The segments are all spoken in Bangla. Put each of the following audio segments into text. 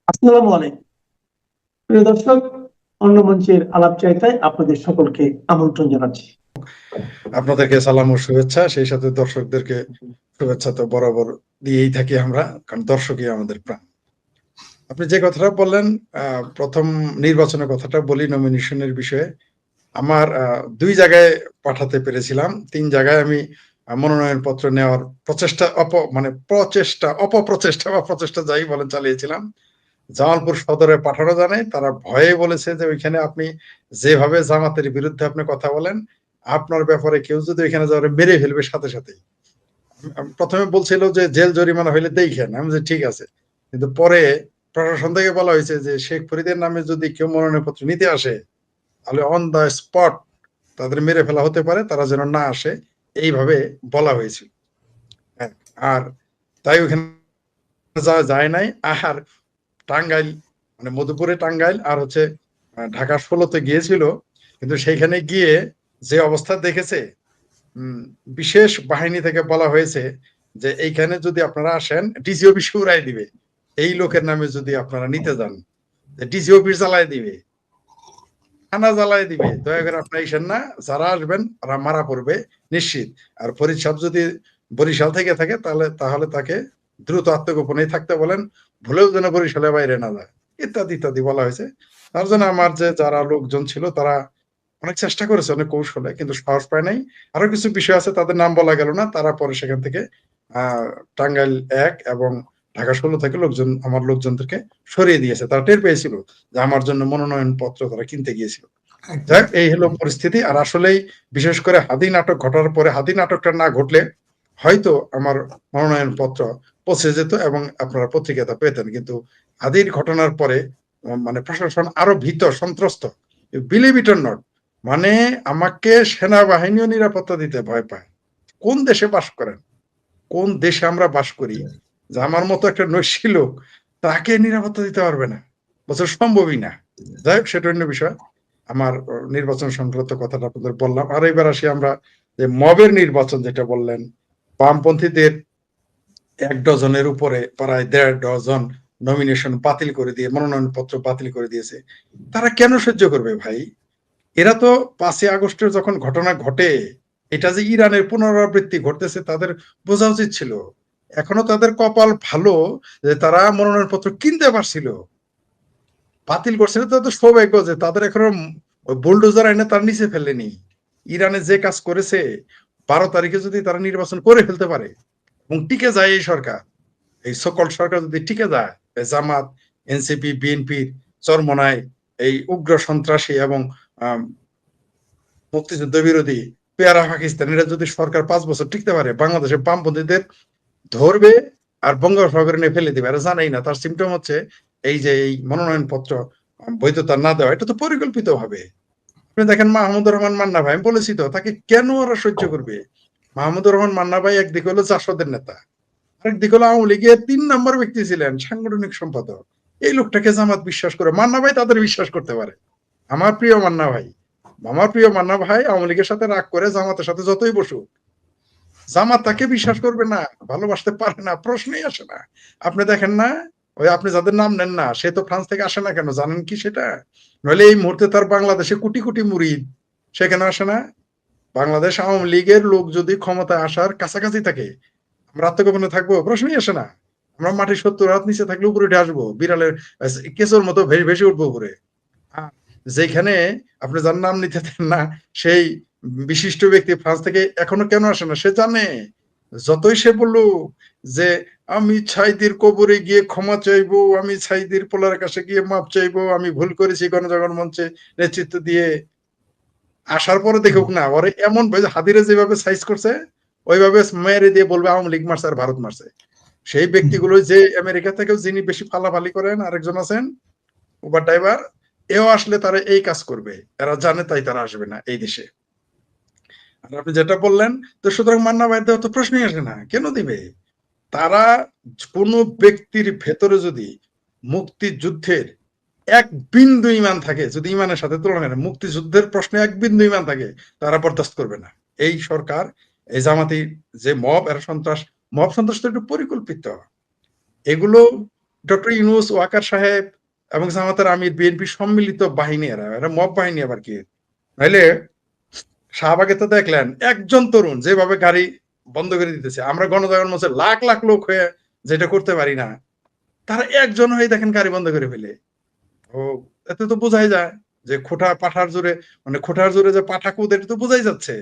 আসসালামু আলাইকুম প্রিয় দর্শক, অন্য মঞ্চের আলাপ চাইতায় আপনাদের সকলকে আমন্ত্রণ জানাচ্ছি। আপনাদেরকে সালাম ও শুভেচ্ছা, সেই সাথে দর্শকদেরকে শুভেচ্ছা তো বরাবর দিয়েই থাকি আমরা, কারণ দর্শকই আমাদের প্রাণ। আপনি যে কথাটা বললেন, প্রথম নির্বাচনের কথাটা বলি, নমিনেশনের বিষয়ে। আমার ২ জায়গায় পাঠাতে পেরেছিলাম। ৩ জায়গায় আমি মনোনয়ন পত্র নেওয়ার প্রচেষ্টা অপপ্রচেষ্টা বা প্রচেষ্টা যাই বলেন চালিয়েছিলাম। জামালপুর সদরে পাঠানো যায় নাই। তারা ভয়ে বলেছে যে ওইখানে আপনি যেভাবে জামাতের বিরুদ্ধে আপনি কথা বলেন, আপনার ব্যাপারে কেউ যদি ওইখানে যাওয়ার মেরে ফেলবে সাথে সাথেই। প্রথমে বলছিল যে জেল জরিমানা হইলে দেখেন, আমি যে ঠিক আছে, কিন্তু পরে প্রশাসন থেকে বলা হয়েছে যে শেখ ফরিদের নামে যদি কেউ মনোনয়নপত্র নিতে আসে তাহলে অন দ্য স্পট তাদের মেরে ফেলা হতে পারে, তারা যেন না আসে, এইভাবে বলা হয়েছিল। হ্যাঁ, আর তাই ওখানে যাওয়া যায় নাই। আর টাঙ্গাইল, মানে মধুপুরে টাঙ্গাইল আর হচ্ছে ঢাকা ১৬-তে গিয়েছিল, কিন্তু সেইখানে গিয়ে যে অবস্থা দেখেছে, বিশেষ বাহিনী থেকে বলা হয়েছে যে এইখানে যদি আপনারা আসেন ডিসি অফিস উড়াই দিবে, এই লোকের নামে যদি আপনারা নিতে যান ডিসি অফিস জ্বালায় দিবে, থানা জ্বালায় দিবে, দয়া করে আপনারা আসেন না, যারা আসবেন তারা মারা পড়বে নিশ্চিত। আর ফরিদ সাহেব যদি বরিশাল থেকে থাকে তাহলে তাহলে তাকে দ্রুত আত্মগোপনে থাকতে বলেন, ভুলেও যেন বরিশালের বাইরে না যায়, ইত্যাদি ইত্যাদি বলা হয়েছে। তার জন্য আমার যে যারা লোকজন ছিল তারা অনেক চেষ্টা করেছে, অনেক কৌশলে, কিন্তু সাহস পায় নাই। আরো কিছু বিষয় আছে, তাদের নাম বলা গেল না, তারা পরে সেখান থেকে টাঙ্গাইল ১ এবং ঢাকা ১৬ থেকে আমার লোকজনদেরকে সরিয়ে দিয়েছে। তারা টের পেয়েছিল যে আমার জন্য মনোনয়ন পত্র তারা কিনতে গিয়েছিল। যাক, এই হলো পরিস্থিতি। আর আসলেই বিশেষ করে হাদি নাটক ঘটার পরে, হাদি নাটকটা না ঘটলে হয়তো আমার মনোনয়ন পত্র পৌঁছে যেত এবং আপনারা পত্রিকাটা পেতেন, কিন্তু হাদির ঘটনার পরে মানে প্রশাসন আরো ভীত সন্ত্রস্ত, বিলিভ ইট অর নট। মানে আমাকে সেনাবাহিনীও নিরাপত্তা দিতে ভয় পায়। কোন দেশে বাস করেন, কোন দেশে আমরা বাস করি যে আমার মতো একটা নৈশী লোক তাকে নিরাপত্তা দিতে পারবে না? বছর সম্ভবই না। যাই হোক, সেটা অন্য বিষয়। আমার নির্বাচন সংক্রান্ত কথাটা আপনাদের বললাম। আর এবার আসি আমরা যে মবের নির্বাচন যেটা বললেন, বামপন্থীদের ১ ডজনের উপরে প্রায় ১.৫ ডজন নমিনেশন বাতিল করে দিয়ে, মনোনয়ন পত্র বাতিল করে দিয়েছে। তারা কেন সহ্য করবে ভাই? এরা তো ৫ই আগস্টের যখন ঘটনা ঘটে, এটা যে ইরানের পুনরাবৃত্তি ঘটতেছে তাদের বোঝা উচিত ছিল। এখনো তাদের কপাল ভালো যে তারা মনোনয়নপত্র কিনতে পারছিল। বাতিল করছিল তাদের সৌভাগ্য যে তাদের এখনো বুলডোজার এনে তার নিচে ফেলেনি। ইরানে যে কাজ করেছে, ১২ তারিখে যদি তারা নির্বাচন করে ফেলতে পারে এবং টিকে যায় এই সরকার, এই সকল সরকার যদি টিকে যায়, জামাত, এনসিপি, বিএনপির চরমনায় এই উগ্র সন্ত্রাসী এবং মুক্তিযুদ্ধ বিরোধী পেয়ারা পাকিস্তানিরা যদি সরকার ৫ বছর টিকতে পারে, বাংলাদেশের বামপন্থীদের ধরবে আর বঙ্গোপসাগরে নিয়ে ফেলে দিবে। এরা জানেই না, তার সিমটম হচ্ছে এই যে এই মনোনয়ন পত্র বৈধতা না দেওয়া, এটা তো পরিকল্পিত ভাবে। আপনি দেখেন মাহমুদুর রহমান মান্না ভাই, আমি বলেছি তো তাকে কেন ওরা সহ্য করবে? মাহমুদুর রহমান মান্না ভাই একদিকে হলো জাসদের নেতা, আরেকদিকে হলো আওয়ামী লীগের ৩ নম্বর ব্যক্তি ছিলেন, সাংগঠনিক সম্পাদক। এই লোকটাকে জামাত বিশ্বাস করে, মান্না ভাই তাদের বিশ্বাস করতে পারে। আমার প্রিয় মান্না ভাই, আওয়ামী লীগের সাথে রাগ করে জামাতের সাথে যতই বসুক, জামাত তাকে বিশ্বাস করবে না, ভালোবাসতে পারে না, প্রশ্নই আসে না। আপনি দেখেন না, ওই আপনি যাদের নাম নেন না, সে তো ফ্রান্স থেকে আসে না কেন জানেন কি সেটা? নইলে এই মুহূর্তে তার বাংলাদেশে কোটি কোটি মুরিদ, সে কেন আসে না? বাংলাদেশ আওয়ামী লীগের লোক যদি ক্ষমতায় আসার কাছাকাছি থাকে, আমরা আত্মগোপনে থাকবো? প্রশ্নই আসে না। আমরা মাটির ৭০ হাত নিচে থাকলে উপরে উঠে আসবো, বিড়ালের কেঁচোর মতো ভেসে উঠবো উপরে। যেখানে আপনি যার নাম নিতে দেন না, সেই বিশিষ্ট ব্যক্তি ফ্রান্স থেকে এখনো কেন আসে না? সে জানে, যতই সে বলুক যে আমি ছাইদির কবরে গিয়ে ক্ষমা চাইবো, আমি ছাইদির পোলার কাছে গিয়ে মাপ চাইবো, আমি ভুল করেছি গণজাগরণ মঞ্চে নেতৃত্ব দিয়ে, আসার পরে দেখুক না ওরে এমন হাদিরে যেভাবে সাইজ করছে ওইভাবে মেরে দিয়ে বলবে আওয়ামী লীগ মারছে আর ভারত মারছে। সেই ব্যক্তিগুলো যে আমেরিকা থেকেও যিনি বেশি ফালাফালি করেন, আরেকজন আছেন উবার ড্রাইভার, এও আসলে তারা এই কাজ করবে। এরা জানে, তাই তারা আসবে না এই দেশে। আর আপনি যেটা বললেন, তো সুতরাং মান্না ভাই দেওয়া তো প্রশ্নই আসে না, কেন দিবে? তারা কোন ব্যক্তির ভেতরে যদি মুক্তিযুদ্ধের ১ বিন্দু ঈমান থাকে, যদি ঈমানের সাথে তুলনা করেন, মুক্তিযুদ্ধের প্রশ্নে ১ বিন্দু ঈমান থাকে, তারা বরদাস্ত করবে না। এই সরকার, এই জামাতি যে মব, এরা সন্ত্রাস, মব সন্ত্রাস তো একটু পরিকল্পিত। এগুলো ডক্টর ইউনূস, ওয়াকার সাহেব এবং জামাতের আমির, বিএনপি সম্মিলিত বাহিনী, এরা মব বাহিনী আবার কি? নাইলে শাহবাগে তো দেখলেন একজন তরুণ যেভাবে গাড়ি বন্ধ করে দিতেছে, আমরা গণজাগরণ মঞ্চে লাখ লাখ লোক হয়ে যেটা করতে পারি না, তারা একজন হয়ে দেখেন গাড়ি বন্ধ করে ফেলে। ও, এতে তো বোঝাই যায় যে পাঠার জোরে, মানে খোঁটার জোরে যে পাঠা কুদ, এটা তো বোঝাই যাচ্ছে।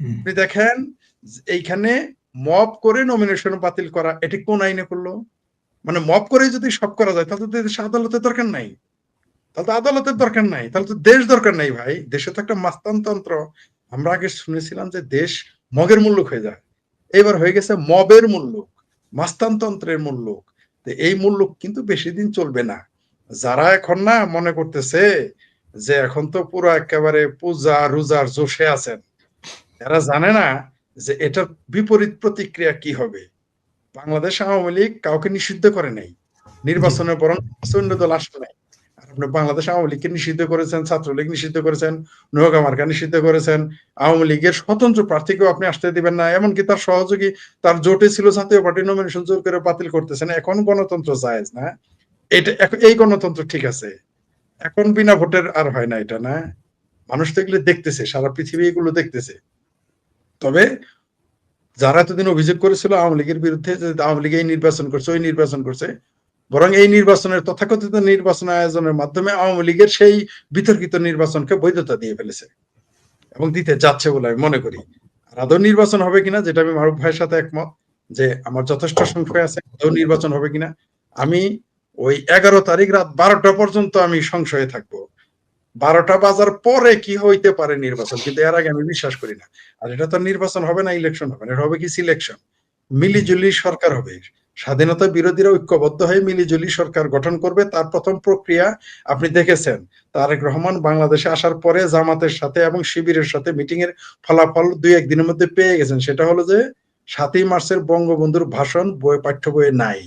আপনি দেখেন এইখানে মব করে নমিনেশন বাতিল করা, এটি কোন আইনে করলো? মানে মব করে যদি সব করা যায় তাহলে তো দেশে আদালতের দরকার নাই, তাহলে তো আদালতের দরকার নাই, তাহলে তো দেশ দরকার নাই ভাই। দেশে তো একটা মাস্তানতন্ত্র। আমরা আগে শুনেছিলাম যে দেশ মগের মুল্লুক হয়ে যায়, এবার হয়ে গেছে মবের মুল্লুক, মাস্তানতন্ত্রের মুল্লুক। এই মুল্লুক কিন্তু বেশি দিন চলবে না। যারা এখন না মনে করতেছে যে এখন তো পুরো একেবারে পূজা রোজার জোশে আছেন, এরা জানে না যে এটার বিপরীত প্রতিক্রিয়া কি হবে। বাংলাদেশ আওয়ামী লীগ কাউকে নিষিদ্ধ করে নাই, নির্বাচনে বরং সৈন্য দল আসে নাই। আর আপনি বাংলাদেশ আওয়ামী লীগকে নিষিদ্ধ করেছেন, ছাত্রলীগ নিষিদ্ধ করেছেন, নৌকা মার্কা নিষিদ্ধ করেছেন, আওয়ামী লীগের স্বতন্ত্র প্রার্থীকেও আপনি আসতে দিবেন না, এমনকি তার সহযোগী, তার জোটে ছিল জাতীয় পার্টি, নমিনেশন জোর করে বাতিল করতেছেন। এখন গণতন্ত্র জায়েজ না? এটা এই গণতন্ত্র ঠিক আছে? এখন বিনা ভোটের আর হয় না এটা, না? মানুষ তো এগুলো দেখতেছে, সারা পৃথিবী এগুলো দেখতেছে। তবে যারা এতদিন অভিযোগ করেছিল আওয়ামী লীগের বিরুদ্ধে যে আওয়ামী লীগ এই নির্বাচন করছে, ওই নির্বাচন করছে, বরং এই নির্বাচনের তথাকথিত নির্বাচন আয়োজনের মাধ্যমে আওয়ামী লীগের সেই বিতর্কিত নির্বাচনকে বৈধতা দিয়ে ফেলেছে এবং দিতে যাচ্ছে বলে আমি মনে করি। আর আদৌ নির্বাচন হবে কিনা, যেটা আমি মারুফ ভাইয়ের সাথে একমত যে আমার যথেষ্ট সংশয় আছে, আদৌ নির্বাচন হবে কিনা। আমি ওই 11 তারিখ রাত 12টা পর্যন্ত আমি সংশয়ে থাকবো। 12টা বাজার পরে কি হইতে পারে নির্বাচন, কিন্তু এর আগে আমি বিশ্বাস করি না। আর এটা তো নির্বাচন হবে না, ইলেকশন হবে না, এটা হবে কি সিলেকশন। মিলিজুলি সরকার হবে, স্বাধীনতা বিরোধীরা ঐক্যবদ্ধ হয়ে মিলিজুলি সরকার গঠন করবে। তার প্রথম প্রক্রিয়া আপনি দেখেছেন, তারেক রহমান বাংলাদেশে আসার পরে জামাতের সাথে এবং শিবিরের সাথে মিটিং এর ফলাফল 2-1 দিনের মধ্যে পেয়ে গেছেন। সেটা হলো যে 7ই মার্চের বঙ্গবন্ধুর ভাষণ পাঠ্য বইয়ে নাই,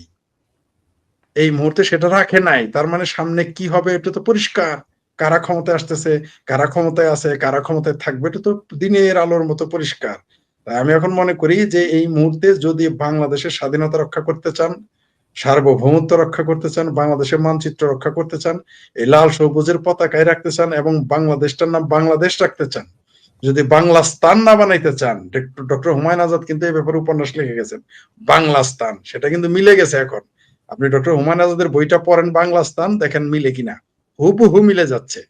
এই মুহূর্তে সেটা রাখে নাই। তার মানে সামনে কি হবে এটা তো পরিষ্কার। কারা ক্ষমতায় আসতেছে, কারা ক্ষমতায় আছে, কারা ক্ষমতায় থাকবে, এটা তো দিনের আলোর মতো পরিষ্কার। তাই আমি এখন মনে করি যে এই মুহূর্তে যদি বাংলাদেশের স্বাধীনতা রক্ষা করতে চান, সার্বভৌমত্ব রক্ষা করতে চান, বাংলাদেশের মানচিত্র রক্ষা করতে চান, এই লাল সবুজের পতাকায় রাখতে চান এবং বাংলাদেশটার নাম বাংলাদেশ রাখতে চান, যদি বাংলাস্তান না বানাইতে চান, ডক্টর হুমায়ুন আজাদ কিন্তু এই ব্যাপারে উপন্যাস লিখে গেছেন, বাংলাস্তান, সেটা কিন্তু মিলে গেছে এখন। আপনি ডক্টর হুমায়ুন আজাদের বইটা পড়েন বাংলাস্তান, দেখেন মিলে কিনা, হুবহু মিলে যাচ্ছে,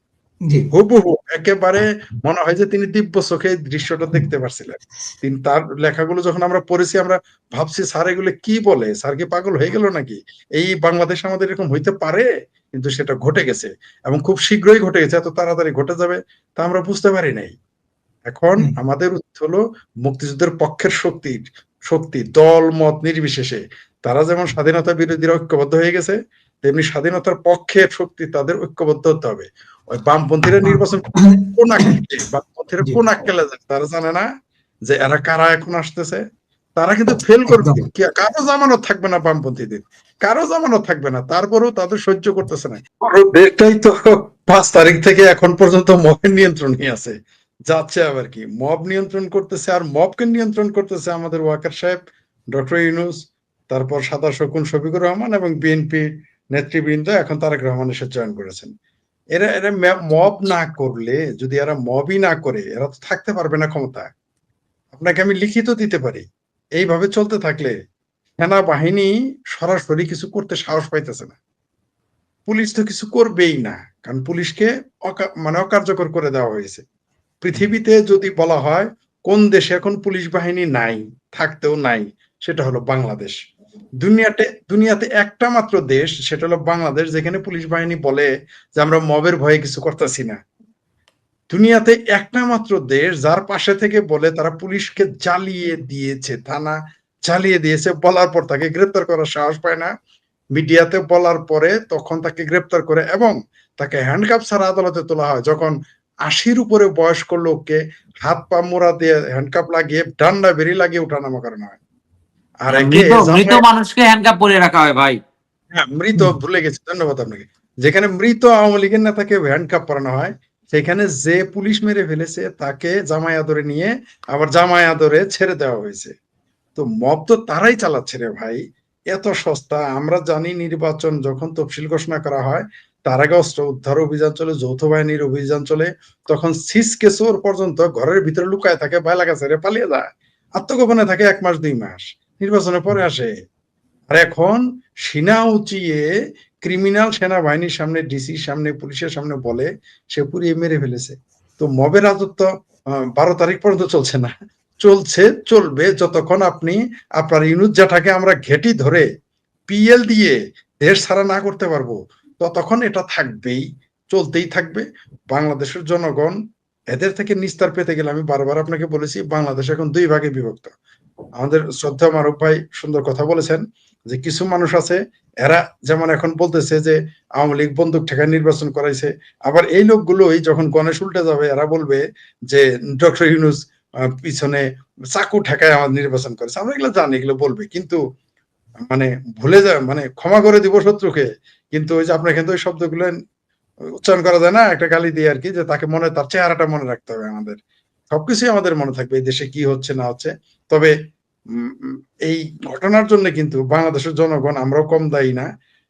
হুবহু একেবারে। মনে হয় যে তিনি দিব্য চোখে দৃশ্যটা দেখতে পারছিলেন। তিনি তার লেখাগুলো যখন আমরা পড়েছি, আমরা ভাবছি স্যার এগুলো কি বলে, স্যার কি পাগল হয়ে গেল নাকি, এই বাংলাদেশ আমাদের এরকম হইতে পারে? কিন্তু সেটা ঘটে গেছে এবং খুব শীঘ্রই ঘটে গেছে, এত তাড়াতাড়ি ঘটে যাবে তা আমরা বুঝতে পারি নাই। এখন আমাদের উচিত হলো মুক্তিযুদ্ধের পক্ষের শক্তি দল মত নির্বিশেষে, তারা যেমন স্বাধীনতা বিরোধীরা ঐক্যবদ্ধ হয়ে গেছে, তেমনি স্বাধীনতার পক্ষের শক্তি তাদের ঐক্যবদ্ধ হতে হবে। ওই বামপন্থীরা নির্বাচন বামপন্থীরা কোন আক্কেলে যায়, তারা জানে না যে এরা কারা এখন আসতেছে। তারা কিন্তু ফেল করবে, কারো জামানত থাকবে না, বামপন্থীদের কারো জামানত থাকবে না, তারপরেও তাদের সহ্য করতেছে না। দেশটাই তো 5 তারিখ থেকে এখন পর্যন্ত মবের নিয়ন্ত্রণই আছে, যাচ্ছে আবার কি, মব নিয়ন্ত্রণ করতেছে। আর মবকে নিয়ন্ত্রণ করতেছে আমাদের ওয়াকার সাহেব, ডক্টর ইউনূস, তারপর সাদা শকুন শফিকুর রহমান এবং বিএনপি নেতৃবৃন্দ, এখন তারেক রহমান এসে জয়েন করেছেন। এরা এরা মব না করলে, যদি এরা মবই না করে, এরা তো থাকতে পারবে না ক্ষমতায়। আপনাকে আমি লিখিত দিতে পারি, এইভাবে চলতে থাকলে সেনাবাহিনী সরাসরি কিছু করতে সাহস পাইতেছে না, পুলিশ তো কিছু করবেই না, কারণ পুলিশকে মানে অকার্যকর করে দেওয়া হয়েছে। পৃথিবীতে যদি বলা হয় কোন দেশে এখন পুলিশ বাহিনী নাই, থাকতেও নাই, সেটা হলো বাংলাদেশ। দুনিয়াতে একটা মাত্র দেশ, সেটা হলো বাংলাদেশ, যেখানে পুলিশ বাহিনী বলে যে আমরা মবের ভয়ে কিছু করতেছি না। দুনিয়াতে একটা মাত্র দেশ যার পাশে থেকে বলে তারা পুলিশকে জ্বালিয়ে দিয়েছে, থানা জ্বালিয়ে দিয়েছে, বলার পর তাকে গ্রেপ্তার করার সাহস পায় না, মিডিয়াতে বলার পরে তখন তাকে গ্রেপ্তার করে এবং তাকে হ্যান্ডকাপ ছাড়া আদালতে তোলা হয়, যখন 80-র উপরে বয়স্ক লোককে হাত পা মোড়া দিয়ে হ্যান্ডকাপ লাগিয়ে ডান্ডা বেরি লাগিয়ে উঠানামা করানো হয়। আর মৃত মানুষকে হ্যান্ডকাপ পরিয়ে রাখা হয় ভাই। হ্যাঁ, মৃত, ভুলে গেছি, ধন্যবাদ আপনাকে। যেখানে মৃত আওয়ামী লীগের নেতাকে হ্যান্ডকাপ পরানো হয়, সেখানে যে পুলিশ মেরে ফেলেছে তাকে জামাই আদরে নিয়ে আবার জামাই আদরে ছেড়ে দেওয়া হয়েছে। তো মব তো তারাই চালাচ্ছে রে ভাই, এত সস্তা। আমরা জানি নির্বাচন যখন তফসিল ঘোষণা করা হয় তার আগে অস্ত্র উদ্ধার অভিযান চলে, যৌথ বাহিনীর অভিযান চলে, তখন সিসকে চোর পর্যন্ত ঘরের ভিতরে লুকায় থাকে, বাইলা কাছে পালিয়ে যায়, আত্মগোপনে থাকে 1 মাস 2 মাস, নির্বাচনের পরে আসে। আর এখন সিনা উঁচিয়ে ক্রিমিনাল সেনাবাহিনীর সামনে, ডিসির সামনে, পুলিশের সামনে বলে সে পুড়িয়ে মেরে ফেলেছে। তো মবের রাজত্ব 12 তারিখ পর্যন্ত চলছে না, চলছে, চলবে যতক্ষণ আপনি আপনার ইউনুস জাটাকে আমরা ঘেঁটি ধরে পিএল দিয়ে দেশ ছাড়া না করতে পারবো, ততক্ষণ এটা থাকবেই, চলতেই থাকবে। বাংলাদেশের জনগণ এদের থেকে নিস্তার পেতে গেলে, আমি বারবার আপনাকে বলেছি, বাংলাদেশ এখন 2 ভাগে বিভক্ত। আমাদের শ্রদ্ধা মারুফ ভাই সুন্দর কথা বলেছেন যে কিছু মানুষ আছে এরা যেমন এখন বলতেছে যে আওয়ামী লীগ বন্দুক ঠেকায় নির্বাচন করাইছে, আবার এই লোকগুলোই যখন গণেশ উল্টে যাবে এরা বলবে যে ডক্টর ইউনূস পিছনে চাকু ঠেকায় আমাদের নির্বাচন করেছে। আমরা এগুলো জানি, এগুলো বলবে, কিন্তু মানে ভুলে যায়, মানে ক্ষমা করে দিব শত্রুকে, কিন্তু ওই যে আপনার কিন্তু ওই শব্দগুলো উচ্চারণ করা যায় না, একটা গালি দিয়ে আর কি, যে তাকে মনে, তার চেহারাটা মনে রাখতে হবে। আমাদের সবকিছুই আমাদের মনে থাকবে, এই দেশে কি হচ্ছে না হচ্ছে। তবে এই ঘটনার জন্য কিন্তু বাংলাদেশের জনগণ আমরাও কম দায়ী না,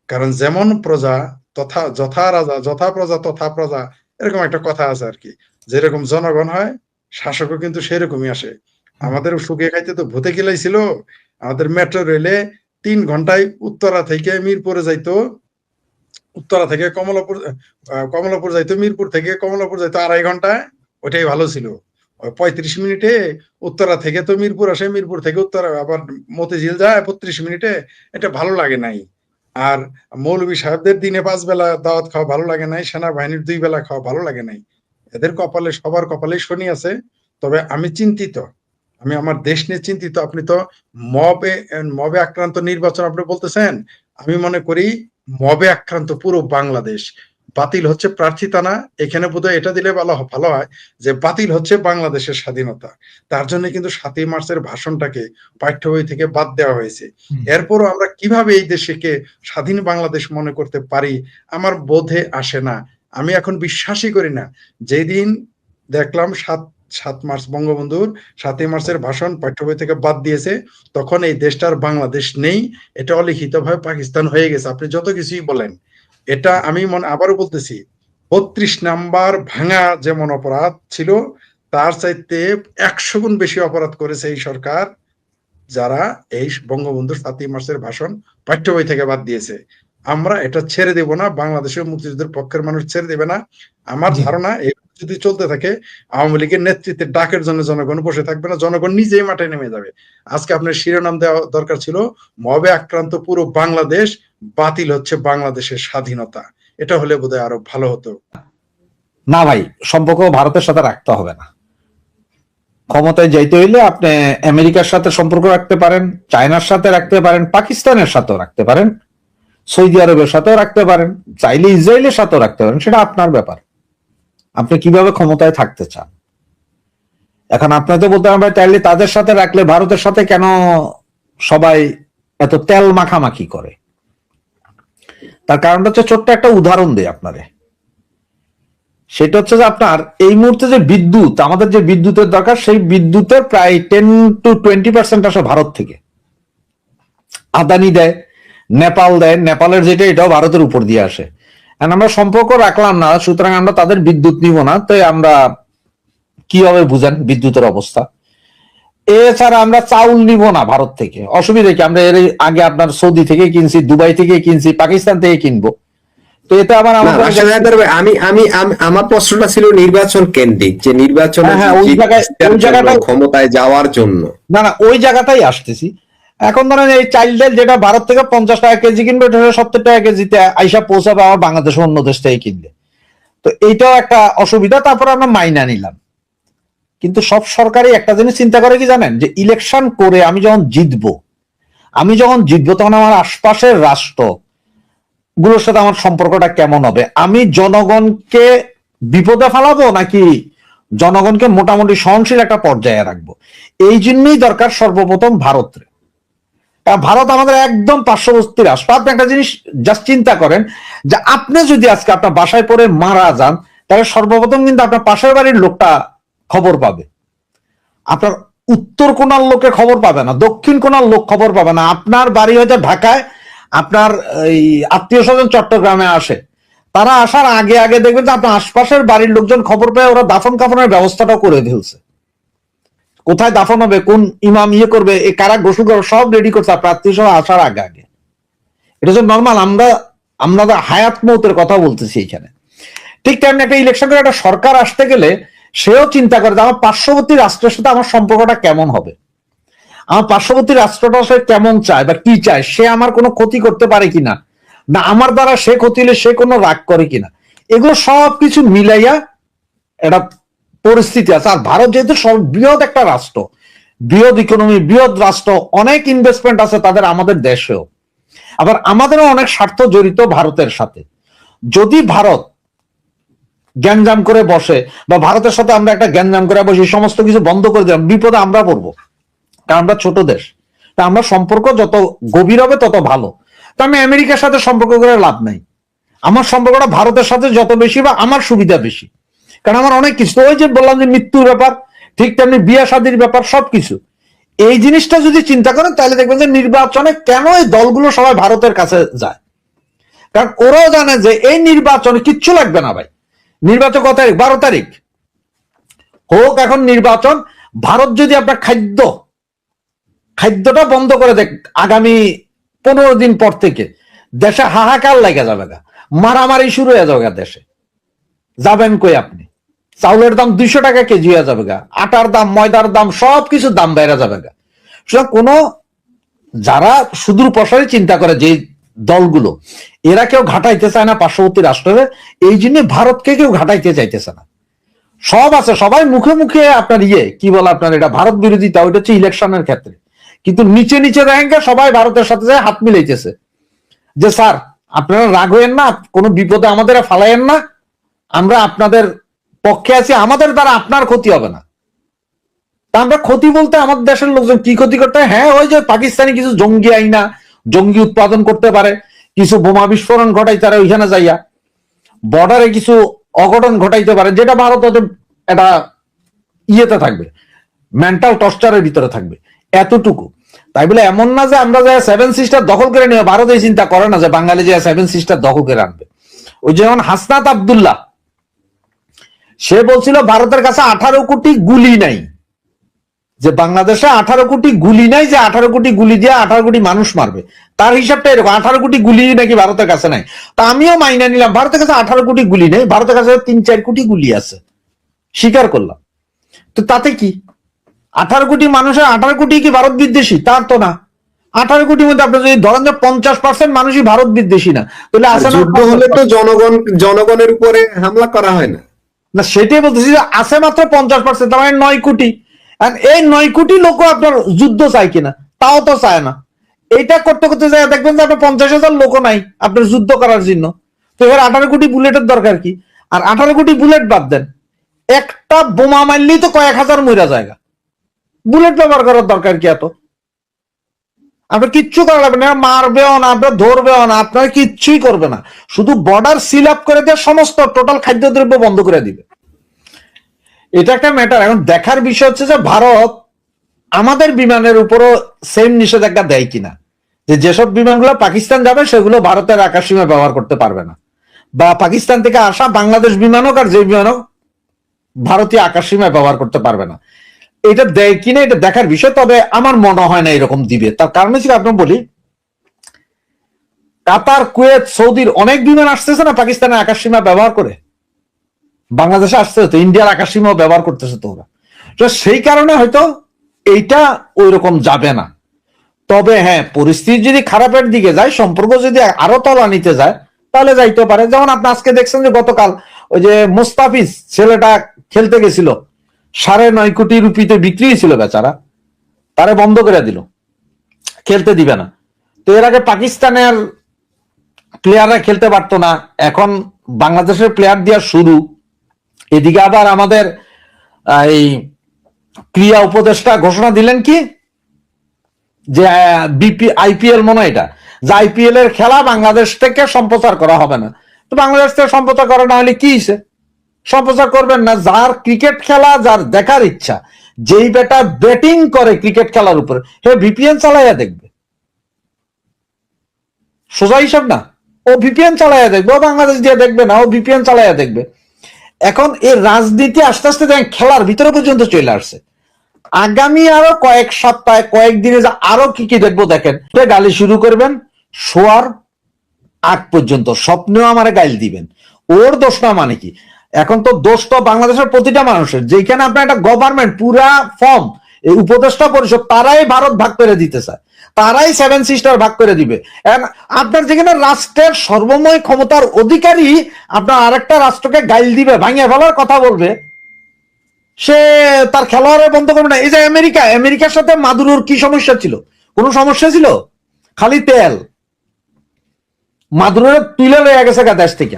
কারণ যেমন প্রজা তথা যথা রাজা, যথা প্রজা তথা প্রজা, এরকম একটা কথা আছে আর কি। যেরকম জনগণ হয় শাসকও কিন্তু সেরকমই আসে। আমাদের শুকিয়ে খাইতে তো ভূতে খিলাইছিল। আমাদের মেট্রো রেলে 3 ঘন্টায় উত্তরা থেকে মিরপুরে যাইতো, উত্তরা থেকে কমলাপুর যাইতো, মিরপুর থেকে কমলাপুর যাইতো 2.5 ঘন্টায়, ওইটাই ভালো ছিল। 35 মিনিটে উত্তরা থেকে তো মিরপুর আসে, মিরপুর থেকে উত্তরা আবার মতিঝিল যায় 35 মিনিটে, এটা ভালো লাগে নাই। আর মৌলভী সাহেবদের দিনে 5 বেলা দাওয়াত খাওয়া ভালো লাগে নাই, সেনাবাহিনীর 2 বেলা খাওয়া ভালো লাগে নাই। এদের কপালে, সবার কপালে শনি আছে। তবে আমি চিন্তিত, আমি আমার দেশ নিয়ে চিন্তিত। আপনি তো মবে আক্রান্ত নির্বাচন আপনি বলতেছেন, আমি মনে করি মবে আক্রান্ত পুরো বাংলাদেশ। বাতিল হচ্ছে প্রার্থিতা না, এখানে বোধহয় এটা দিলে ভালো হয় যে বাতিল হচ্ছে বাংলাদেশের স্বাধীনতা। তার জন্য কিন্তু 7ই মার্চের ভাষণটাকে পাঠ্য বই থেকে বাদ দেওয়া হয়েছে। এরপরও আমরা কিভাবে এই দেশকে স্বাধীন বাংলাদেশ মনে করতে পারি আমার বোধে আসে না। আমি এখন বিশ্বাসই করি না। যেদিন দেখলাম 7 মার্চ বঙ্গবন্ধুর 7ই মার্চের ভাষণ পাঠ্য বই থেকে বাদ দিয়েছে, তখন এই দেশটার বাংলাদেশ নেই, এটা অলিখিতভাবে পাকিস্তান হয়ে গেছে। আপনি যত কিছুই বলেন, এটা আমি আবারও বলতেছি, 32 নাম্বার ভাঙা যেমন অপরাধ ছিল, তার চাইতে 100 গুণ বেশি অপরাধ করেছে এই সরকার, যারা এই বঙ্গবন্ধুর 7ই মার্চের ভাষণ পাঠ্য বই থেকে বাদ দিয়েছে। আমরা এটা ছেড়ে দেব না, বাংলাদেশের মুক্তিযুদ্ধের পক্ষের মানুষ ছেড়ে দেবে না। আমার ধারণা এই যদি চলতে থাকে, আওয়ামী লীগের নেতৃত্বে ডাকের জন্য জনগণ বসে থাকবে না, জনগণ নিজেই মাঠে নেমে যাবে। আজকে আপনার শিরোনাম দেওয়া দরকার ছিল, মবে আক্রান্ত পুরো বাংলাদেশ, বাতিল হচ্ছে বাংলাদেশের স্বাধীনতা। এটা হলে বোধহয় আরো ভালো হতো। না ভাই, সম্পর্ক ভারতের সাথে রাখতে হবে না। ক্ষমতায় যাইতে হইলে আপনি আমেরিকার সাথে সম্পর্ক রাখতে পারেন, চায়নার সাথে রাখতে পারেন, পাকিস্তানের সাথেও রাখতে পারেন, সৌদি আরবের সাথেও রাখতে পারেন, চাইলে ইসরায়েলের সাথেও রাখতে পারেন, সেটা আপনার ব্যাপার, আপনি কিভাবে ক্ষমতায় থাকতে চান। এখন আপনার তো বলতে পারেন চাইলে তাদের সাথে রাখলে ভারতের সাথে কেন সবাই এত তেল মাখামাখি করে। তার কারণটা হচ্ছে, ছোট্ট একটা উদাহরণ দেয় আপনারে। সেটা হচ্ছে যে আপনার এই মুহূর্তে যে বিদ্যুৎ, আমাদের যে বিদ্যুতের দরকার, সেই বিদ্যুতের প্রায় 10 to 20% আসে ভারত থেকে। আদানি দেয়, নেপাল দেয়, নেপালের যেটা এটাও ভারতের উপর দিয়ে আসে। আমরা সম্পর্ক রাখলাম না, সুতরাং আমরা তাদের বিদ্যুৎ নিব না। তাই আমরা কিভাবে বুঝেন বিদ্যুতের অবস্থা। এছাড়া আমরা চাউল নিব না ভারত থেকে, অসুবিধা কি? আমরা এর আগে আপনার সৌদি থেকে কিনছি, দুবাই থেকে কিনছি, পাকিস্তান থেকে কিনবো। তো এটা আবার আমার প্রশ্নটা ছিল নির্বাচন কেন্দ্রিক, যে নির্বাচন ক্ষমতায় যাওয়ার জন্য। না, ওই জায়গাটাই আসতেছি। এখন ধরেন এই চাইল্ড ডাল যেটা ভারত থেকে 50 টাকা কেজি কিনবে, 70 টাকা কেজিতে আইসা পৌঁছাবে আমার বাংলাদেশের অন্য দেশ থেকে কিনলে। তো এইটাও একটা অসুবিধা। তারপর আমরা মাইনা নিলাম। কিন্তু সব সরকারই একটা জিনিস চিন্তা করে কি জানেন, যে ইলেকশন করে আমি যখন জিতবো তখন আমার আশপাশের রাষ্ট্র গুলোর সাথে আমার সম্পর্কটা কেমন হবে, আমি জনগণকে বিপদে ফেলাবো নাকি জনগণকে মোটামুটি সহনশীল একটা পর্যায়ে রাখবো। এই জন্যই দরকার সর্বপ্রথম ভারতের। ভারত আমাদের একদম পার্শ্ববর্তী রাষ্ট্র। আপনি একটা জিনিস জাস্ট চিন্তা করেন, যে আপনি যদি আজকে আপনার বাসায় পড়ে মারা যান, তাহলে সর্বপ্রথম কিন্তু আপনার পাশের বাড়ির লোকটা খবর পাবে। আপনার উত্তর কোণার লোকে খবর পাবে না, দক্ষিণ কোণার লোক খবর পাবে না। আপনার বাড়ি হয়তো ঢাকায়, আপনার এই আত্মীয় স্বজন চট্টগ্রামে আসে, তারা আসার আগে আগে দেখবেন যে আপনার আশপাশের বাড়ির লোকজন খবর পেয়ে ওরা দাফন কাফনের ব্যবস্থাটা করে ফেলছে। কোথায় দাফন হবে, কোন ইমাম ইয়ে করবে, এ কারা গোসল করবে, সব রেডি করছে আপনার আত্মীয় স্বজন আসার আগে আগে। এটা হচ্ছে নর্মাল। আমরা হায়াত মৌতের কথা বলতেছি এখানে। ঠিক তেমনি একটা ইলেকশন করে একটা সরকার আসতে গেলে সেও চিন্তা করে যে আমার পার্শ্ববর্তী রাষ্ট্রের সাথে আমার সম্পর্কটা কেমন হবে, আমার পার্শ্ববর্তী রাষ্ট্রটা সে কেমন চায় বা কি চায়, সে আমার কোনো ক্ষতি করতে পারে কিনা, না আমার দ্বারা সে ক্ষতি হলে সে কোনো রাগ করে কিনা, এগুলো সবকিছু মিলাইয়া একটা পরিস্থিতি আছে। আর ভারত যেহেতু বৃহৎ একটা রাষ্ট্র, বৃহৎ ইকোনমি, বৃহৎ রাষ্ট্র, অনেক ইনভেস্টমেন্ট আছে তাদের আমাদের দেশেও, আবার আমাদেরও অনেক স্বার্থ জড়িত ভারতের সাথে। যদি ভারত গ্যাঞ্জাম করে বসে বা ভারতের সাথে আমরা একটা গ্যাঞ্জাম করে বসে সমস্ত কিছু বন্ধ করে দিলাম, বিপদে আমরা পড়বো, কারণ আমরা ছোট দেশ। তা আমরা সম্পর্ক যত গভীর হবে তত ভালো। তা আমি আমেরিকার সাথে সম্পর্ক করে লাভ নাই, আমার সম্পর্কটা ভারতের সাথে যত বেশি বা আমার সুবিধা বেশি, কারণ আমার অনেক কিছু, ওই যে বললাম যে মৃত্যুর ব্যাপার, ঠিক তেমনি বিয়া শাদীর ব্যাপার, সবকিছু। এই জিনিসটা যদি চিন্তা করেন তাহলে দেখবেন যে নির্বাচনে কেন এই দলগুলো সবাই ভারতের কাছে যায়, কারণ ওরাও জানে যে এই নির্বাচনে কিচ্ছু লাগবে না ভাই। নির্বাচন কত তারিখ? 12 তারিখ হোক এখন নির্বাচন। ভারত যদি আপনার খাদ্যটা বন্ধ করে দেখ আগামী 15 দিন পর থেকে, দেশে হাহাকার লেগে যাবে গা, মারামারি শুরু হয়ে যাবে গা দেশে। যাবেন কই আপনি? চাউলের দাম 200 টাকা কেজি হয়ে যাবে গা, আটার দাম, ময়দার দাম, সবকিছু দাম বেড়ে যাবে গা। সুতরাং কোনো যারা সুদূর প্রসারী চিন্তা করে যে দলগুলো, এরা কেউ ঘাটাইতে চায় না পার্শ্ববর্তী রাষ্ট্রের, এই জন্য ভারতকে কেউ ঘাটাইতে চাইতেছে না। সব আছে, সবাই মুখে মুখে আপনার কি বলে আপনার এটা ভারত বিরোধিতা, ওইটা হচ্ছে ইলেকশনের ক্ষেত্রে, কিন্তু নিচে নিচে দেখেন সবাই ভারতের সাথে যায় হাত মিলাইতেছে যে স্যার আপনারা রাগ হইয়েন না, কোনো বিপদে আমাদের ফালাইয়েন না, আমরা আপনাদের পক্ষে আছি, আমাদের দ্বারা আপনার ক্ষতি হবে না। তা আমরা ক্ষতি বলতে আমাদের দেশের লোকজন কি ক্ষতি করতে হয়? হ্যাঁ, ওই যে পাকিস্তানি কিছু জঙ্গি আইনা জঙ্গি উৎপাদন করতে পারে, কিছু বোমা বিস্ফোরণ ঘটাই তারা ওইখানে যাইয়া, বর্ডারে কিছু অঘটন ঘটাইতে পারে, যেটা ভারত এটা ইয়েতে থাকবে, মেন্টাল টর্চারের ভিতরে থাকবে, এতটুকু। তাই বলে এমন না যে আমরা যাই 7 সিস্টার দখল করে নিয়ে, ভারত এই চিন্তা করে না যে বাঙালি যে 7 সিস্টার দখল করে আনবে। ওই যেমন হাসনাত আব্দুল্লাহ, সে বলছিল ভারতের কাছে 18 কোটি গুলি নাই, যে বাংলাদেশে 18 কোটি গুলি নাই, যে 18 কোটি গুলি দিয়ে 18 কোটি মানুষ মারবে, তার হিসাবটা এরকম, 18 কোটি গুলি নাকি ভারতের কাছে নাই। তা আমিও মাইনা নিলাম ভারতের কাছে 18 কোটি গুলি নেই, ভারতের কাছে 3-4 কোটি গুলি আছে, স্বীকার করলাম। তো তাতে কি 18 কোটি মানুষের 18 কোটি কি ভারত বিদ্বেষী? তার তো না। 18 কোটির মধ্যে আপনি যদি ধরেন যে 50% মানুষই ভারত বিদ্বেষী না, তাহলে আছে না, যুদ্ধ হলে তো জনগণের উপরে হামলা করা হয় না। না সেটাই বলতেছি যে আছে মাত্র 50%, তার মানে 9 কোটি। এই 9 কোটি লোক আপনার যুদ্ধ চায় কিনা? তাও তো চায় না। এইটা করতে করতে যায় দেখবেন যে আপনার 50,000 লোক নাই আপনার যুদ্ধ করার জন্য। তো এবার 18 কোটি বুলেটের দরকার কি? আর 18 কোটি বুলেট বাদ দেন, একটা বোমা মারলেই তো কয়েক হাজার মইরা জায়গা, বুলেট ব্যবহার করার দরকার কি এত? আপনার কিচ্ছু করা লাগবে না, মারবেও না, আপনার ধরবেও না, আপনার কিচ্ছুই করবে না, শুধু বর্ডার সিল আপ করে দিয়ে সমস্ত টোটাল খাদ্যদ্রব্য বন্ধ করে দিবে। এটা একটা ম্যাটার। এখন দেখার বিষয় হচ্ছে যে ভারত আমাদের বিমানের উপরও সেম নিষেধাজ্ঞা দেয় কিনা, যে যেসব বিমানগুলো পাকিস্তান যাবে সেগুলো ভারতের আকাশসীমা ব্যবহার করতে পারবে না, বা পাকিস্তান থেকে আসা বাংলাদেশ বিমান হোক আর যে বিমান হোক ভারতীয় আকাশসীমা ব্যবহার করতে পারবে না। এটা দেয় কিনা এটা দেখার বিষয়, তবে আমার মনে হয় না এরকম দিবে। তার কারণ হচ্ছে আপনার বলি, কাতার, কুয়েত, সৌদির অনেক বিমান আসতেছে না পাকিস্তানের আকাশসীমা ব্যবহার করে, বাংলাদেশে আসতে হতো, ইন্ডিয়ার আকাশসীমা ব্যবহার করতেছে তো ওরা। তো সেই কারণে হয়তো এইটা ওই রকম যাবে না। তবে হ্যাঁ, পরিস্থিতি যদি খারাপের দিকে যায়, সম্পর্ক যদি আরো তলা নিতে যায়, তাহলে যাইতে পারে। যেমন আপনি আজকে দেখছেন যে গতকাল ওই যে মুস্তাফিজ ছেলেটা খেলতে গেছিল, 9.5 কোটি রুপিতে বিক্রি ছিল বেচারা, তারে বন্ধ করে দিল, খেলতে দিবে না। তো এর আগে পাকিস্তানের প্লেয়াররা খেলতে পারতো না, এখন বাংলাদেশের প্লেয়ার দেওয়া শুরু। এদিকে আবার আমাদের এই ক্রীড়া উপদেষ্টা ঘোষণা দিলেন কি, যে আইপিএল মনে হয় এটা, যে আইপিএল এর খেলা বাংলাদেশ থেকে সম্প্রচার করা হবে না। তো বাংলাদেশ থেকে সম্প্রচার করা না হলে কি হয়েছে? সম্প্রচার করবেন না। যার ক্রিকেট খেলা, যার দেখার ইচ্ছা, যেই বেটা ব্যাটিং করে ক্রিকেট খেলার উপর, হে ভিপিএন চালাইয়া দেখবে। সোজা হিসাব না, ও ভিপিএন চালাইয়া দেখবে, ও বাংলাদেশ দিয়ে দেখবে না, ও ভিপিএন চালাইয়া দেখবে। এখন এই রাজনীতি আস্তে আস্তে দেখেন খেলার ভিতরে পর্যন্ত চলে আসছে। আগামী আরো কয়েক সপ্তাহে কয়েকদিনে যে আরো কি কি দেখবো দেখেন। গালি শুরু করবেন শোয়ার আগ পর্যন্ত, স্বপ্নেও আমারে গাইল দিবেন। ওর দোষ না মানে কি? এখন তো দোষ তো বাংলাদেশের প্রতিটা মানুষের। যেখানে আপনার একটা গভর্নমেন্ট পুরা ফর্ম, এই উপদেষ্টা পরিষদ তারাই ভারত ভাগ করে দিতে চায়, তারাই 7 সিস্টার ভাগ করে দিবে। আপনার যেখানে রাষ্ট্রের সর্বময় ক্ষমতার অধিকারী আপনার আরেকটা রাষ্ট্রকে গাইল দিবে, ভাঙিয়ে ফেলার কথা বলবে, সে তার খেলোয়াড়ে বন্ধ করবে না। এই যে আমেরিকার সাথে মাদুরোর কি সমস্যা ছিল? কোনো সমস্যা ছিল? খালি তেল। মাদুরোর তুলে লয়ে গেছে দেশ থেকে,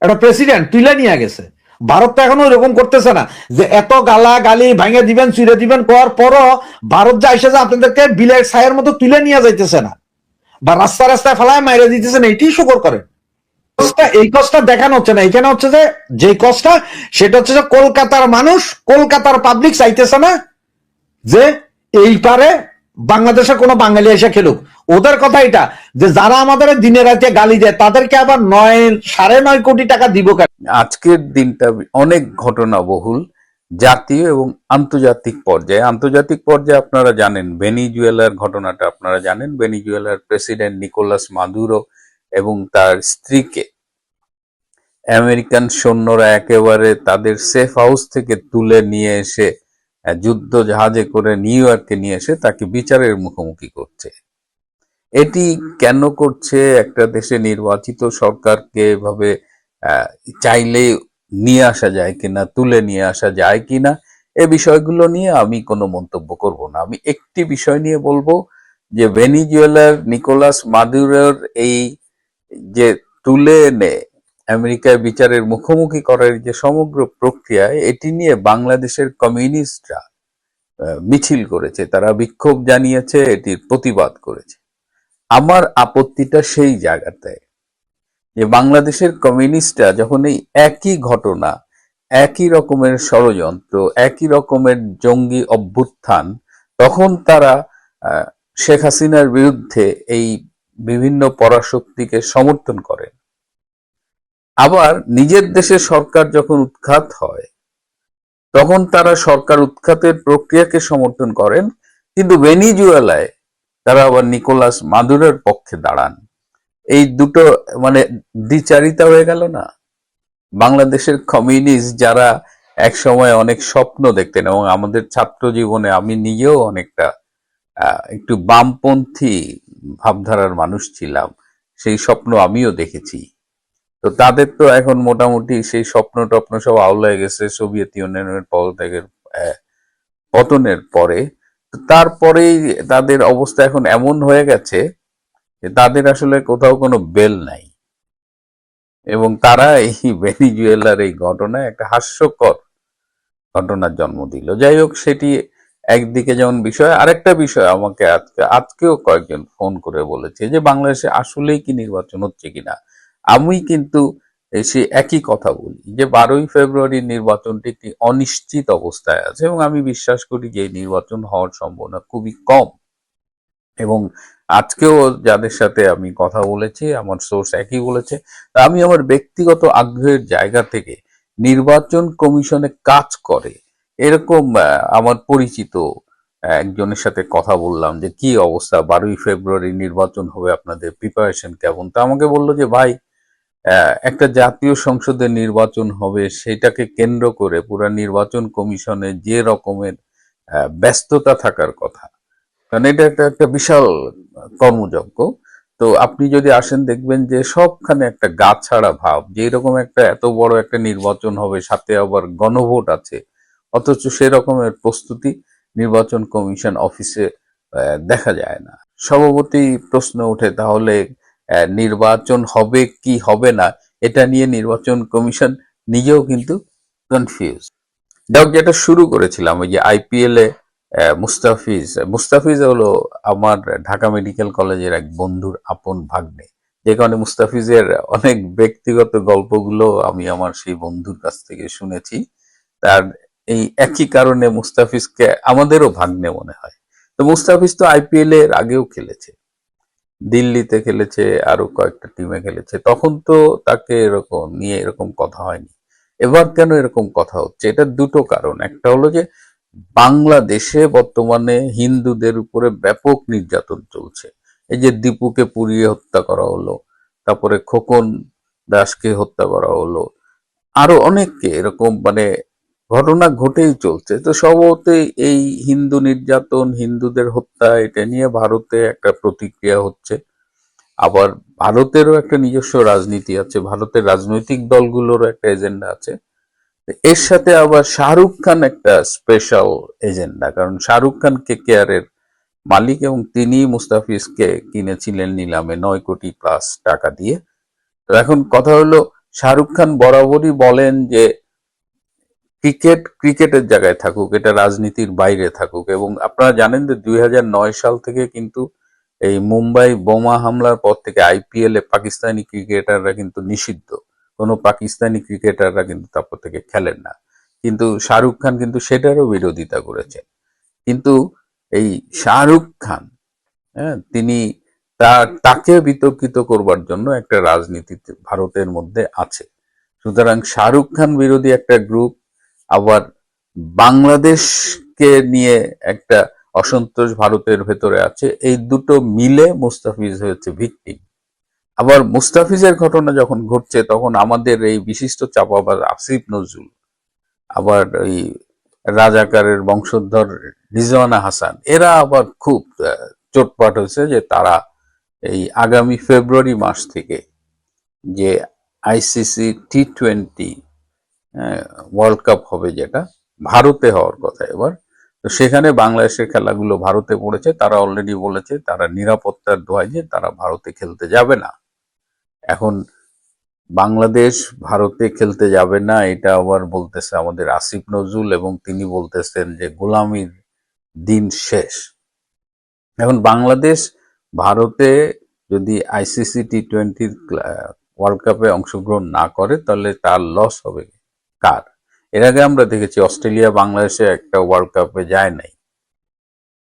একটা প্রেসিডেন্ট তুলে নিয়ে গেছে। ভারত তো এখনো এরকম করতেছে না যে এত গালা গালি ভাঙে দিবেন, চুরে দিবেন, করার পরও ভারত যা এসে আপনাদেরকে বিলের ছায়ের মতো তুলে নিয়ে যাইতেছে না, বা রাস্তায় ফেলায় মাইরে দিতেছে না। এটাই শুকর করেন। এই কষ্টটা দেখানো হচ্ছে না। এখানে হচ্ছে যে কষ্টটা, সেটা হচ্ছে যে কলকাতার মানুষ, কলকাতার পাবলিক চাইতেছে না যে এই পারে বাংলাদেশে কোনো বাঙালি এসে খেলুক। ওদের কথা এটা যে যারা আমাদের দিনে রাতে গালি দেয় তাদেরকে আবার 9.5 কোটি টাকা দিব কেন? আজকের দিনটা অনেক ঘটনাবহুল জাতীয় এবং আন্তর্জাতিক পর্যায়ে। আন্তর্জাতিক পর্যায়ে আপনারা জানেন ভেনিজুয়েলার ঘটনাটা, আপনারা জানেন ভেনিজুয়েলার প্রেসিডেন্ট নিকোলাস মাদুরো এবং তার স্ত্রীকে আমেরিকান সৈন্যরা একেবারে তাদের সেফ হাউস থেকে তুলে নিয়ে এসে যুদ্ধ জাহাজে করে নিউ ইয়র্কে নিয়ে এসে তাকে বিচারের মুখোমুখি করছে। এটি কেন করছে? একটা দেশে নির্বাচিত সরকারকে এভাবে চাইলে নিয়ে আসা যায় কিনা, তুলে নিয়ে আসা যায় কিনা, এ বিষয়গুলো নিয়ে আমি কোনো মন্তব্য করব না। আমি একটি বিষয় নিয়ে বলবো যে ভেনিজুয়েলার নিকোলাস মাদুরোর এই যে তুলে এনে আমেরিকায় বিচারের মুখোমুখি করার যে সমগ্র প্রক্রিয়া, এটি নিয়ে বাংলাদেশের কমিউনিস্টরা মিছিল করেছে, তারা বিক্ষোভ জানিয়েছে, এটির প্রতিবাদ করেছে। আমার আপত্তিটা সেই জায়গাতে যে বাংলাদেশের কমিউনিস্টরা যখন এই একই ঘটনা, একই রকমের ষড়যন্ত্র, একই রকমের জঙ্গি অভ্যুত্থান, তখন তারা শেখ হাসিনার বিরুদ্ধে এই বিভিন্ন পরাশক্তিকে সমর্থন করেন। আবার নিজের দেশের সরকার যখন উৎখাত হয় তখন তারা সরকার উৎখাতের প্রক্রিয়াকে সমর্থন করেন, কিন্তু ভেনিজুয়েলায় তারা আবার নিকোলাস মাদুরোর পক্ষে দাঁড়ান। এই দুটো মানে দ্বিচারিতা হয়ে গেল না? বাংলাদেশের কমিউনিস্ট যারা এক সময় অনেক স্বপ্ন দেখতেন, এবং আমাদের ছাত্র জীবনে আমি নিজেও অনেকটা একটু বামপন্থী ভাবধারার মানুষ ছিলাম, সেই স্বপ্ন আমিও দেখেছি। তো তাদের তো এখন মোটামুটি সেই স্বপ্ন টপ্ন সব আউলায় গেছে সোভিয়েত ইউনিয়নের পতনের পরে। তারপরেই তাদের অবস্থা এখন এমন হয়ে গেছে যে তাদের আসলে কোথাও কোনো বেল নাই, এবং তারা এই ভেনিজুয়েলার এই ঘটনায় একটা হাস্যকর ঘটনার জন্ম দিল। যাই হোক, সেটি একদিকে যেমন বিষয়, আরেকটা বিষয় আমাকে আজকেও কয়েকজন ফোন করে বলেছে যে বাংলাদেশে আসলেই কি নির্বাচন হচ্ছে কিনা। আমি কিন্তু সে একই কথা বলি যে 12ই ফেব্রুয়ারির নির্বাচনটি একটি অনিশ্চিত অবস্থায় আছে, এবং আমি বিশ্বাস করি যে নির্বাচন হওয়ার সম্ভাবনা খুবই কম। এবং আজকেও যাদের সাথে আমি কথা বলেছি আমার সোর্স একই বলেছে। আমি আমার ব্যক্তিগত আগ্রহের জায়গা থেকে নির্বাচন কমিশনে কাজ করে এরকম আমার পরিচিত একজনের সাথে কথা বললাম যে কি অবস্থা, 12ই ফেব্রুয়ারি নির্বাচন হবে, আপনাদের প্রিপারেশন কেমন? তা আমাকে বললো যে ভাই, একটা জাতীয় সংসদের নির্বাচন হবে, সেটাকে কেন্দ্র করে পুরা নির্বাচন কমিশনে যে রকমের ব্যস্ততা থাকার কথা, কারণ এটা একটা বিশাল কর্মযজ্ঞ। তো আপনি যদি আসেন দেখবেন যে সবখানে একটা গা ছাড়া ভাব, যে এরকম একটা এত বড় একটা নির্বাচন হবে, সাথে আবার গণভোট আছে, অথচ সেরকমের প্রস্তুতি নির্বাচন কমিশন অফিসে দেখা যায় না। স্বভাবতই প্রশ্ন ওঠে, তাহলে নির্বাচন হবে কি হবে না, এটা নিয়ে নির্বাচন কমিশন নিজেও কিন্তু কনফিউজ। যেটা শুরু করেছিলাম ওই যে আইপিএল এ মুস্তাফিজ হলো আমার ঢাকা মেডিকেল কলেজের এক বন্ধুর আপন ভাগ্নে, যে কারণে মুস্তাফিজের অনেক ব্যক্তিগত গল্পগুলো আমি আমার সেই বন্ধুর কাছ থেকে শুনেছি। তার এই একই কারণে মুস্তাফিজকে আমাদেরও ভাগ্নে মনে হয়। তো মুস্তাফিজ তো আইপিএল এর আগেও খেলেছে, দিল্লিতে খেলেছে, আরো কয়েকটা টিমে খেলেছে, তখন তো তাকে এরকম নিয়ে এরকম কথা হয়নি। এবার কেন এরকম কথা হচ্ছে? এটা দুটো কারণ। একটা হলো যে বাংলাদেশে বর্তমানে হিন্দুদের উপরে ব্যাপক নির্যাতন চলছে। এই যে দীপুকে পুড়িয়ে হত্যা করা হলো, তারপরে খোকন দাসকে হত্যা করা হলো, আরো অনেককে এরকম মানে ঘটনা ঘটেই চলছে। তো সম্ভবতই এই হিন্দু নির্যাতন, হিন্দুদের হত্যা, এটা নিয়ে ভারতে একটা প্রতিক্রিয়া হচ্ছে। আবার ভারতেরও একটা নিজস্ব রাজনীতি আছে, ভারতের রাজনৈতিক দলগুলোরও একটা এজেন্ডা আছে। এর সাথে আবার শাহরুখ খান একটা স্পেশাল এজেন্ডা, কারণ শাহরুখ খান কেকেআর এর মালিক এবং তিনি মুস্তাফিজকে কিনেছিলেন নিলামে 9 কোটি+ টাকা দিয়ে। তো এখন কথা হলো, শাহরুখ খান বরাবরই বলেন যে ক্রিকেট ক্রিকেটের জায়গায় থাকুক, এটা রাজনীতির বাইরে থাকুক। এবং আপনারা জানেন যে 2009 সাল থেকে কিন্তু এই মুম্বাই বোমা হামলার পর থেকে আইপিএল এ পাকিস্তানি ক্রিকেটাররা কিন্তু নিষিদ্ধ, কোনো পাকিস্তানি ক্রিকেটাররা কিন্তু তারপর থেকে খেলেন না। কিন্তু শাহরুখ খান কিন্তু সেটারও বিরোধিতা করেছেন। কিন্তু এই শাহরুখ খান, হ্যাঁ, তিনি তাকে বিতর্কিত করবার জন্য একটা রাজনীতি ভারতের মধ্যে আছে। সুতরাং শাহরুখ খান বিরোধী একটা গ্রুপ, আবার বাংলাদেশকে নিয়ে একটা অসন্তোষ ভারতের ভেতরে আছে, এই দুটো মিলে মুস্তাফিজ হয়েছে ভিকটিম। আবার মুস্তাফিজের ঘটনা যখন ঘটছে তখন আমাদের এই বিশিষ্ট চাপাবাজ আসিফ নজরুল, আবার ওই রাজাকারের বংশধর রিজওয়ানা হাসান, এরা আবার খুব চোটপাট হয়েছে যে তারা এই আগামী ফেব্রুয়ারি মাস থেকে যে আইসিসি টি20 ওয়ার্ল্ড কাপ হবে, যেটা ভারতে হওয়ার কথা এবার, তো সেখানে বাংলাদেশের খেলাগুলো ভারতে পড়েছে। তারা অলরেডি বলেছে তারা নিরাপত্তার দোহাই যে তারা ভারতে খেলতে যাবে না। এখন বাংলাদেশ ভারতে খেলতে যাবে না, এটা আবার বলতেছে আমাদের আসিফ নজরুল, এবং তিনি বলতেছেন যে গোলামির দিন শেষ। এখন বাংলাদেশ ভারতে যদি আইসিসি টি20 ওয়ার্ল্ড কাপে অংশগ্রহণ না করে তাহলে তার লস হবে কার? এর আগে আমরা দেখেছি অস্ট্রেলিয়া বাংলাদেশে একটা ওয়ার্ল্ড কাপে যায় নাই।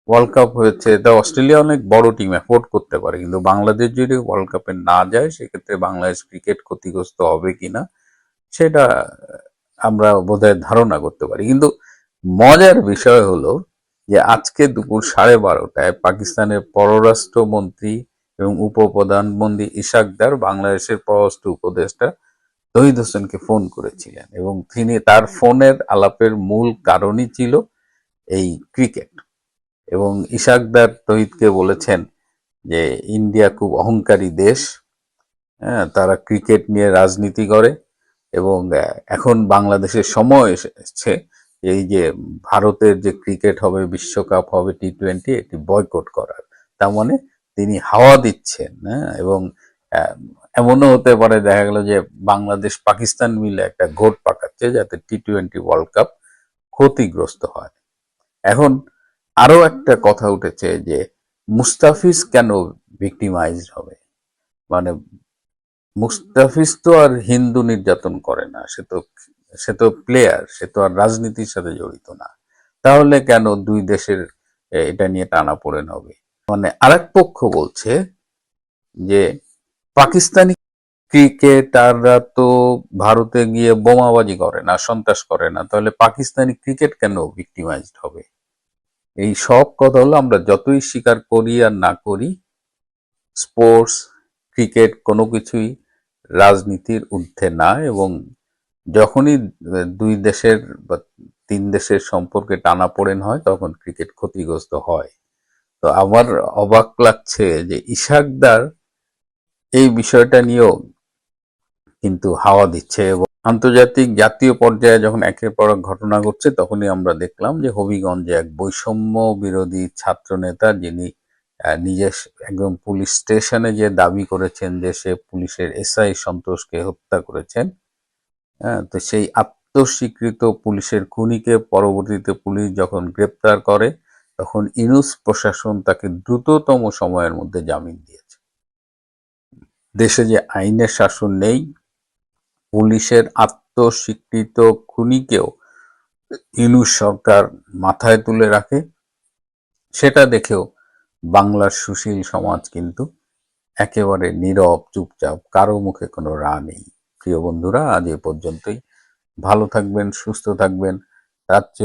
ওয়ার্ল্ড কাপ হয়েছে, তা অস্ট্রেলিয়া অনেক বড় টিম, অ্যাফোর্ড করতে পারে, কিন্তু বাংলাদেশ যদি ওয়ার্ল্ড কাপে না যায় সেক্ষেত্রে বাংলাদেশ ক্রিকেট ক্ষতিগ্রস্ত হবে কিনা সেটা আমরা বোধহয় ধারণা করতে পারি। কিন্তু মজার বিষয় হলো যে আজকে দুপুর 12:30টায় পাকিস্তানের পররাষ্ট্রমন্ত্রী এবং উপপ্রধানমন্ত্রী ইশাকদার বাংলাদেশের পররাষ্ট্র উপদেষ্টা তহিদ হোসেনকে ফোন করেছিলেন, এবং তিনি তার ফোনের আলাপের মূল কারণই ছিল এই ক্রিকেট। এবং ইশাকদার তহিদকে বলেছেন যে ইন্ডিয়া খুব অহংকারী দেশ, হ্যাঁ, তারা ক্রিকেট নিয়ে রাজনীতি করে, এবং এখন বাংলাদেশের সময় এসেছে এই যে ভারতের যে ক্রিকেট হবে, বিশ্বকাপ হবে, টি20, এটি বয়কট করার। তার মানে তিনি হাওয়া দিচ্ছেন, হ্যাঁ। এবং এমনও হতে পারে, দেখা গেল যে বাংলাদেশ পাকিস্তান মিলে একটা ঘোট পাকাচ্ছে যাতে টি20 ওয়ার্ল্ড কাপ ক্ষতিগ্রস্ত হয়। এখন আরো একটা কথা উঠেছে যে মুস্তাফিজ কেন ভিক্টিমাইজড হবে। মানে মুস্তাফিজ তো আর হিন্দু নির্যাতন করে না, সে তো প্লেয়ার, সে তো আর রাজনীতির সাথে জড়িত না। তাহলে কেন দুই দেশের এটা নিয়ে টানাপোড়েন হবে? মানে আরেক পক্ষ বলছে যে পাকিস্তানি ক্রিকেটাররা তো ভারতে গিয়ে বোমাবাজি করে না, সন্ত্রাস করে না, তাহলে পাকিস্তানি ক্রিকেট কেন ভিক্টিমাইজড হবে? এই সব কথা হলো, আমরা যতই স্বীকার করি আর না করি, স্পোর্টস, ক্রিকেট কোনো কিছুই রাজনীতির ঊর্ধ্বে না। এবং যখনই দুই দেশের বা তিন দেশের সম্পর্কে টানাপোড়েন হয় তখন ক্রিকেট ক্ষতিগ্রস্ত হয়। তো আমার অবাক লাগছে যে ইশাকদার এই বিষয়টা নিয়েও কিন্তু হাওয়া দিচ্ছে। এবং আন্তর্জাতিক জাতীয় পর্যায়ে যখন একের পর এক ঘটনা ঘটছে তখনই আমরা দেখলাম যে হবিগঞ্জে এক বৈষম্য বিরোধী ছাত্র নেতা, যিনি নিজে একদম পুলিশ স্টেশনে যে দাবি করেছেন যে সে পুলিশের এসআই সন্তোষকে হত্যা করেছেন, হ্যাঁ, তো সেই আত্মস্বীকৃত পুলিশের খুনিকে পরবর্তীতে পুলিশ যখন গ্রেপ্তার করে তখন ইউনূস প্রশাসন তাকে দ্রুততম সময়ের মধ্যে জামিন দিয়েছে। দেশে যে আইনের শাসন নেই, পুলিশের আত্মস্বীকৃত খুনিকেও ইউনূস সরকার মাথায় তুলে রাখে, সেটা দেখেও বাংলার সুশীল সমাজ কিন্তু একেবারে নীরব, চুপচাপ, কারো মুখে কোনো রা নেই। প্রিয় বন্ধুরা, আজ এ পর্যন্তই। ভালো থাকবেন, সুস্থ থাকবেন। তার চেয়েও